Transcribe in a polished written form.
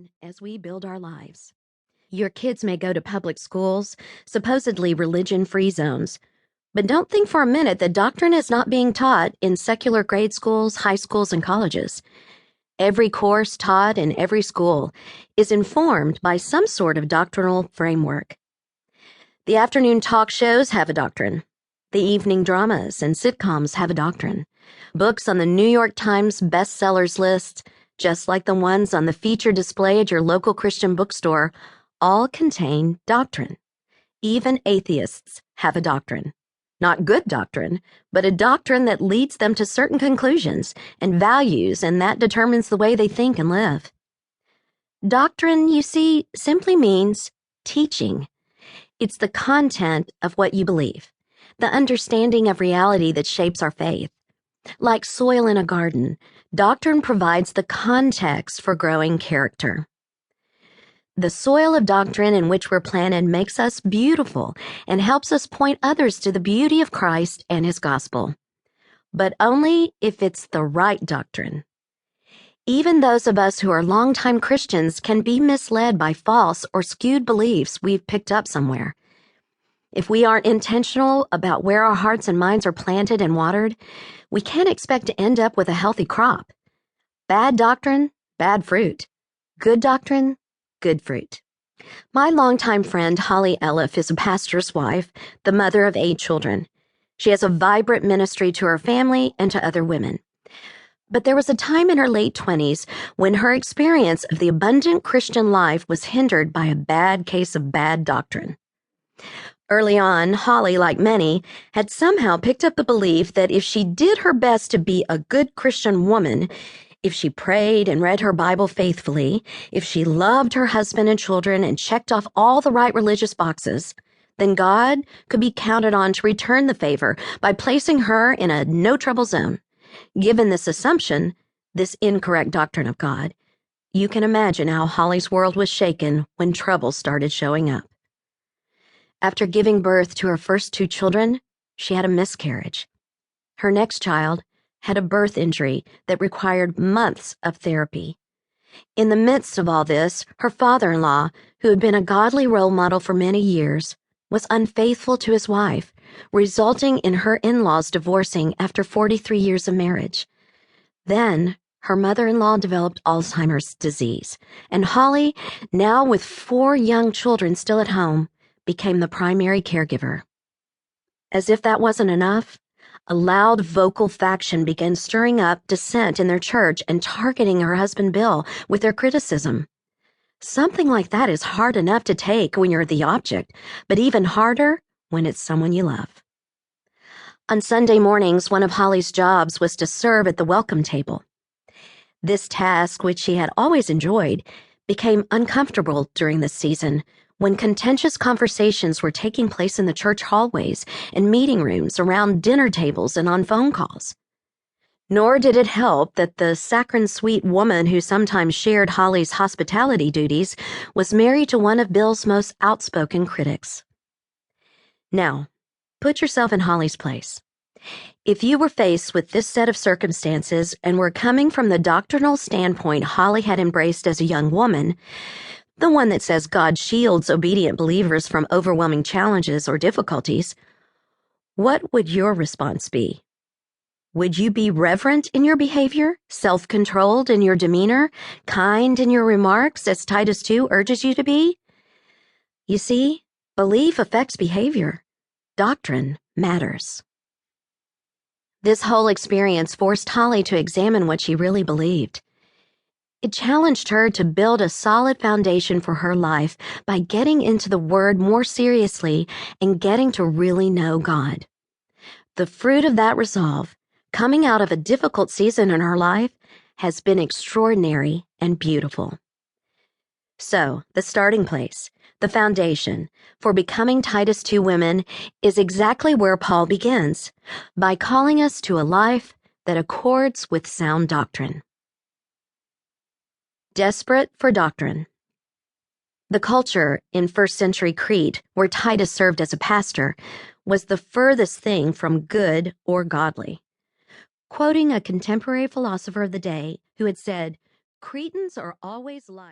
on as we build our lives. Your kids may go to public schools, supposedly religion-free zones, but don't think for a minute that doctrine is not being taught in secular grade schools, high schools, and colleges. Every course taught in every school is informed by some sort of doctrinal framework. The afternoon talk shows have a doctrine. The evening dramas and sitcoms have a doctrine. Books on the New York Times bestsellers list, just like the ones on the feature display at your local Christian bookstore, all contain doctrine. Even atheists have a doctrine. Not good doctrine, but a doctrine that leads them to certain conclusions and values, and that determines the way they think and live. Doctrine, you see, simply means teaching. It's the content of what you believe, the understanding of reality that shapes our faith. Like soil in a garden, doctrine provides the context for growing character. The soil of doctrine in which we're planted makes us beautiful and helps us point others to the beauty of Christ and His gospel. But only if it's the right doctrine. Even those of us who are longtime Christians can be misled by false or skewed beliefs we've picked up somewhere. If we aren't intentional about where our hearts and minds are planted and watered, we can't expect to end up with a healthy crop. Bad doctrine, bad fruit. Good doctrine, good fruit. My longtime friend Holly Elliff is a pastor's wife, the mother of 8 children. She has a vibrant ministry to her family and to other women. But there was a time in her late 20s when her experience of the abundant Christian life was hindered by a bad case of bad doctrine. Early on, Holly, like many, had somehow picked up the belief that if she did her best to be a good Christian woman, if she prayed and read her Bible faithfully, if she loved her husband and children and checked off all the right religious boxes, then God could be counted on to return the favor by placing her in a no-trouble zone. Given this assumption, this incorrect doctrine of God, you can imagine how Holly's world was shaken when trouble started showing up. After giving birth to her first 2 children, she had a miscarriage. Her next child had a birth injury that required months of therapy. In the midst of all this, her father-in-law, who had been a godly role model for many years, was unfaithful to his wife, resulting in her in-laws divorcing after 43 years of marriage. Then, her mother-in-law developed Alzheimer's disease, and Holly, now with 4 young children still at home, became the primary caregiver. As if that wasn't enough, a loud vocal faction began stirring up dissent in their church and targeting her husband Bill with their criticism. Something like that is hard enough to take when you're the object, but even harder when it's someone you love. On Sunday mornings, one of Holly's jobs was to serve at the welcome table. This task, which she had always enjoyed, became uncomfortable during this season when contentious conversations were taking place in the church hallways and meeting rooms, around dinner tables, and on phone calls. Nor did it help that the saccharine-sweet woman who sometimes shared Holly's hospitality duties was married to one of Bill's most outspoken critics. Now, put yourself in Holly's place. If you were faced with this set of circumstances and were coming from the doctrinal standpoint Holly had embraced as a young woman, the one that says God shields obedient believers from overwhelming challenges or difficulties, what would your response be? Would you be reverent in your behavior, self-controlled in your demeanor, kind in your remarks, as Titus 2 urges you to be? You see, belief affects behavior. Doctrine matters. This whole experience forced Holly to examine what she really believed. It challenged her to build a solid foundation for her life by getting into the Word more seriously and getting to really know God. The fruit of that resolve, coming out of a difficult season in her life, has been extraordinary and beautiful. So, the starting place, the foundation, for becoming Titus 2 women is exactly where Paul begins, by calling us to a life that accords with sound doctrine. Desperate for doctrine. The culture in first-century Crete, where Titus served as a pastor, was the furthest thing from good or godly. Quoting a contemporary philosopher of the day who had said, "Cretans are always like